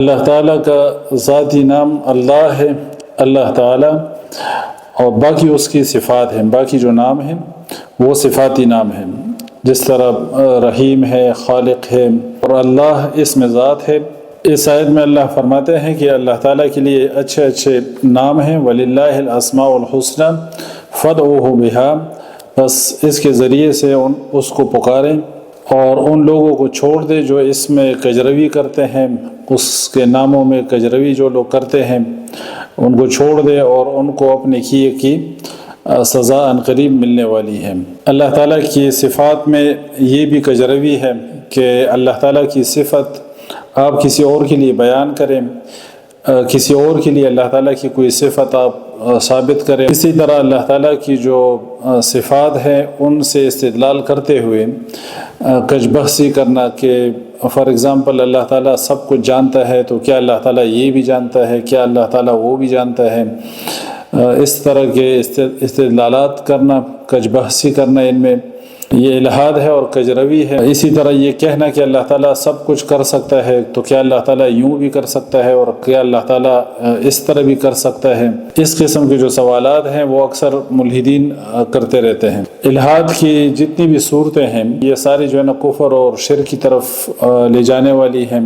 اللہ تعالیٰ کا ذاتی نام اللہ ہے، اللہ تعالیٰ، اور باقی اس کی صفات ہیں، باقی جو نام ہیں وہ صفاتی نام ہیں، جس طرح رحیم ہے، خالق ہے، اور اللہ اسم ذات ہے۔ اس آیت میں اللہ فرماتے ہیں کہ اللہ تعالیٰ کے لیے اچھے اچھے نام ہیں، وَلِلَّهِ الْأَسْمَاءُ الْحُسْنَى فَادْعُوهُ بِهَا، بس اس کے ذریعے سے اس کو پکاریں اور ان لوگوں کو چھوڑ دیں جو اس میں کجروی کرتے ہیں، اس کے ناموں میں کجروی جو لوگ کرتے ہیں ان کو چھوڑ دے، اور ان کو اپنے کیے کی سزا عنقریب ملنے والی ہے۔ اللہ تعالیٰ کی صفات میں یہ بھی کجروی ہے کہ اللہ تعالیٰ کی صفت آپ کسی اور کے لیے بیان کریں، کسی اور کے لیے اللہ تعالیٰ کی کوئی صفت آپ ثابت کریں۔ اسی طرح اللہ تعالیٰ کی جو صفات ہیں ان سے استدلال کرتے ہوئے کج بحثی کرنا کہ فار ایگزامپل اللہ تعالیٰ سب کچھ جانتا ہے، تو کیا اللہ تعالیٰ یہ بھی جانتا ہے، کیا اللہ تعالیٰ وہ بھی جانتا ہے، اس طرح کے استدلالات کرنا، کج بحثی کرنا، ان میں یہ الہاد ہے اور کجروی ہے۔ اسی طرح یہ کہنا کہ اللہ تعالیٰ سب کچھ کر سکتا ہے، تو کیا اللہ تعالیٰ یوں بھی کر سکتا ہے، اور کیا اللہ تعالیٰ اس طرح بھی کر سکتا ہے، اس قسم کے جو سوالات ہیں وہ اکثر ملحدین کرتے رہتے ہیں۔ الہاد کی جتنی بھی صورتیں ہیں یہ ساری جو ہے نا کفر اور شرک کی طرف لے جانے والی ہیں۔